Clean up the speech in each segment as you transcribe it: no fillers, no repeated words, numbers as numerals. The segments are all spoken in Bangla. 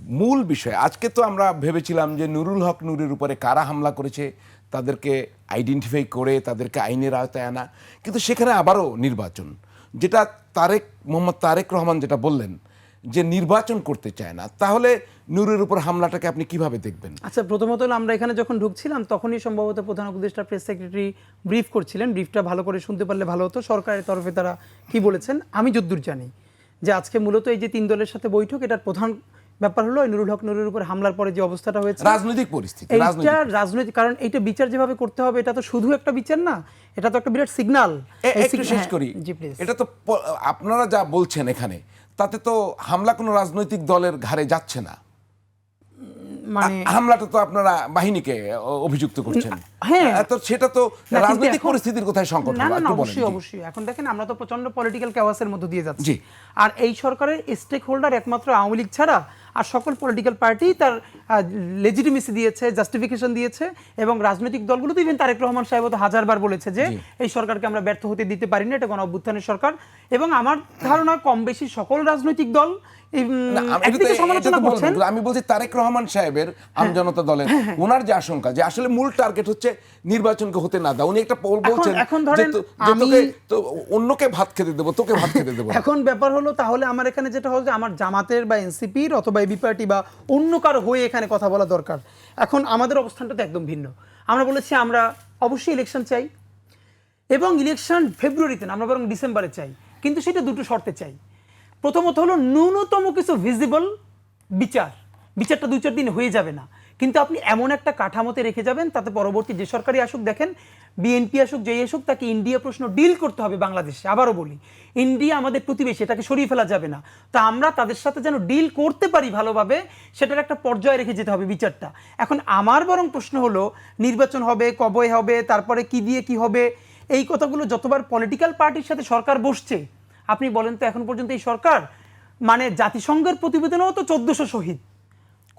মূল বিষয় আজকে তো আমরা ভেবেছিলাম যে নুরুল হক নূরের উপরে কারা হামলা করেছে তাদেরকে আইডেন্টিফাই করে তাদেরকে আইনের আওতায় আনা, কিন্তু সেখানে আবারও নির্বাচন, যেটা মোহাম্মদ তারেক রহমান যেটা বললেন যে নির্বাচন করতে চায় না, তাহলে নূরের উপর হামলাটাকে আপনি কিভাবে দেখবেন? আচ্ছা, প্রথমত হলো আমরা এখানে যখন ঢুকছিলাম তখনই সম্ভবত প্রধান উপদেষ্টা প্রেস সেক্রেটারি ব্রিফ করছিলেন। ব্রিফটা ভালো করে শুনতে পারলে ভালো হতো। সরকারের তরফে তারা কি বলেছেন আমি যদ্দূর জানি যে আজকে মূলত এই যে 3 দলের সাথে বৈঠক, এটার প্রধান ব্যাপার হলো নুরুল হক নূরের উপর হামলার পরে যে অবস্থাটা হয়েছে রাজনৈতিক পরিস্থিতি, রাজনৈতিক, কারণ এইটা বিচার যেভাবে করতে হবে এটা তো শুধু একটা বিচার না, এটা তো একটা বিরাট সিগন্যাল। একটু শেষ করি, এটা তো আপনারা যা বলছেন এখানে তাতে তো হামলা কোনো রাজনৈতিক দলের ঘাড়ে যাচ্ছে না, মানে হামলাটা তো আপনারা বাহিনীকে অভিযুক্ত করছেন। হ্যাঁ, তো সেটা তো রাজনৈতিক পরিস্থিতির কোথায় সংকট হলো? না, অবশ্যই এখন দেখেন আমরা তো প্রচন্ড পলিটিক্যাল ক্যাওয়াসের মধ্যে দিয়ে যাচ্ছি, আর এই সরকারের স্টেক হোল্ডার একমাত্র আওয়ামী লীগ ছাড়া আর সকল পলিটিক্যাল পার্টি তার লেজিটিমেসি দিয়েছে, জাস্টিফিকেশন দিয়েছে, এবং রাজনৈতিক দলগুলো তো ইভেন তারেক রহমান সাহেব তো হাজারবার বলেছে যে এই সরকারকে আমরা ব্যর্থ হতে দিতে পারি না, এটা গণ অভ্যুত্থানের সরকার। এবং আমার ধারণা কম বেশি সকল রাজনৈতিক দল আমি বলছি তারেক রহমান সাহেবের আমজনতা দলের ওনার যে আশঙ্কা যে আসলে মূল টার্গেট হচ্ছে নির্বাচনকে হতে না দাও। উনি একটা পোল বলছেন অন্যকে ভাত খেতে দেবো, তোকে ভাত খেতে দেবো। এখন ব্যাপার হলো তাহলে আমার এখানে যেটা হলো যে আমার জামাতের বা এনসিপির অথবা এবি পার্টি বা অন্য কারো হয়ে এখানে কথা বলা দরকার। এখন আমাদের অবস্থানটা তো একদম ভিন্ন। আমরা বলেছি আমরা অবশ্যই ইলেকশন চাই, এবং ইলেকশন ফেব্রুয়ারিতে না, আমরা বরং ডিসেম্বরে চাই, কিন্তু সেটা দুটো শর্তে চাই। প্রথমত হলো ন্যূনতম কিছু ভিজিবল বিচারটা 2-4 দিন হয়ে যাবে না, কিন্তু আপনি এমন একটা কাঠামোতে রেখে যাবেন তাতে পরবর্তী যে সরকারি আসুক, দেখেন বিএনপি আসুক, যেই আসুক, তাকে ইন্ডিয়া প্রশ্ন ডিল করতে হবে বাংলাদেশে। আবারও বলি, ইন্ডিয়া আমাদের প্রতিবেশী, এটাকে সরিয়ে ফেলা যাবে না। তা আমরা তাদের সাথে যেন ডিল করতে পারি ভালোভাবে, সেটার একটা পর্যায়ে রেখে যেতে হবে বিচারটা। এখন আমার বরং প্রশ্ন হলো নির্বাচন হবে, কবে হবে, তারপরে কি দিয়ে কি হবে, এই কথাগুলো যতবার পলিটিক্যাল পার্টির সাথে সরকার বসছে, আপনি বলেন তো এখন পর্যন্ত এই সরকার মানে জাতিসংঘের প্রতিবেদনেও তো 1400 শহীদ,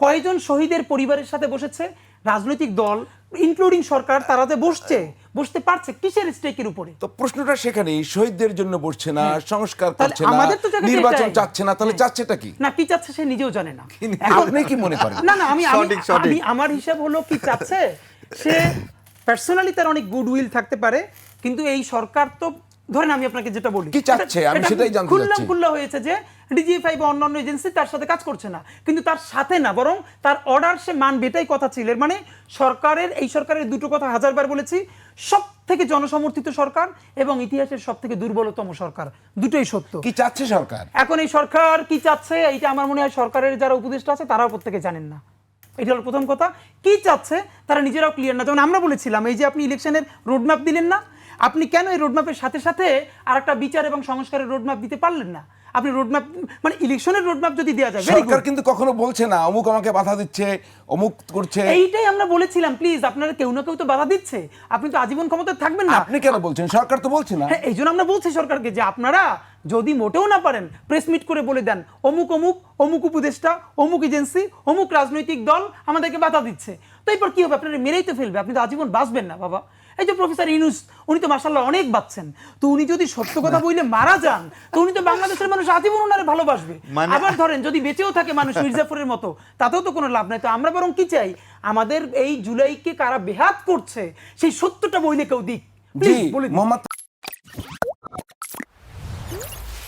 কয়জন শহীদের পরিবারের সাথে বসেছে? রাজনৈতিক দল ইনক্লুডিং সরকার তারা যে বসতে পারছে কিসের স্টেকের উপরে? তো প্রশ্নটা সেখানেই, শহীদদের জন্য বসছে না, সংস্কার করছে না, নির্বাচন চাচ্ছে না, তাহলে চাচ্ছেটা কি? না, কি চাচ্ছে সে নিজেও জানে না। আপনি কি মনে করেন? না, আমি আমার হিসাব হলো কি চাচ্ছে সে পার্সোনালি তার অনেক গুডউইল থাকতে পারে, কিন্তু এই সরকার তো ধরেন আমি আপনাকে যেটা বলি কি চাচ্ছে আমি সেটাই জানতে চাচ্ছি। খুল্লা হয়েছে যে ডিজিএফআই বা অন্যান্য এজেন্সি তার সাথে কাজ করছে না, কিন্তু তার সাথে না বরং তার অর্ডার সে মানবে, এটাই কথা ছিল। মানে এই সরকারের দুটো কথা হাজারবার বলেছি, সব থেকে জনসমর্থিত সরকার এবং ইতিহাসের সব থেকে দুর্বলতম সরকার, দুটোই সত্য। কি চাচ্ছে সরকার? এখন এই সরকার কি চাচ্ছে এইটা আমার মনে হয় সরকারের যারা উপদেষ্টা আছে তারাও প্রত্যেকে জানেন না। এটা হলো প্রথম কথা। কি চাচ্ছে তারা নিজেরাও ক্লিয়ার না। যেমন আমরা বলেছিলাম এই যে আপনি ইলেকশনের রোডম্যাপ দিলেন না, আপনি কেন এই রোডম্যাপের সাথে সাথে আর একটা বিচার এবং সংস্কারের রোডম্যাপ দিতে পারলেন না? আপনি রোডম্যাপ মানে ইলেকশনের রোডম্যাপ যদি দেওয়া যায়, সরকার কিন্তু কখনো বলছে না অমুক আমাকে বাধা দিচ্ছে, অমুক করছে। এইটাই আমরা বলেছিলাম, প্লিজ আপনারা কেউ না কেউ তো বাধা দিচ্ছে, আপনি তো আজীবন ক্ষমতায় থাকবেন না। আপনি কেন বলছেন? সরকার তো বলছে না। হ্যাঁ, এই জন্য আমরা বলছি সরকারকে যে আপনারা যদি মোটেও না পারেন প্রেস মিট করে বলে দেন অমুক অমুক অমুক উপদেষ্টা, অমুক এজেন্সি, অমুক রাজনৈতিক দল আমাদেরকে বাধা দিচ্ছে। তো এরপর কি হবে? আপনারা মেরেই তো ফেলবে, আপনি তো আজীবন বাঁচবেন না বাবা। এই যে প্রফেসর ইউনূস, উনি তো মাশাআল্লাহ অনেক বাঁচছেন, তো উনি যদি সত্য কথা বলে মারা যান তো উনি তো বাংলাদেশের মানুষ আজীবন ওনারে ভালোবাসবে। আবার ধরেন যদি বেঁচেও থাকে মানুষ মির্জাফরের মতো, তাতেও তো কোনো লাভ নাই। তো আমরা বরং কি চাই, আমাদের এই জুলাইকে কারা বেহাত করছে সেই সত্যটা বইলে কেউ দিক। জি, মোহাম্মদ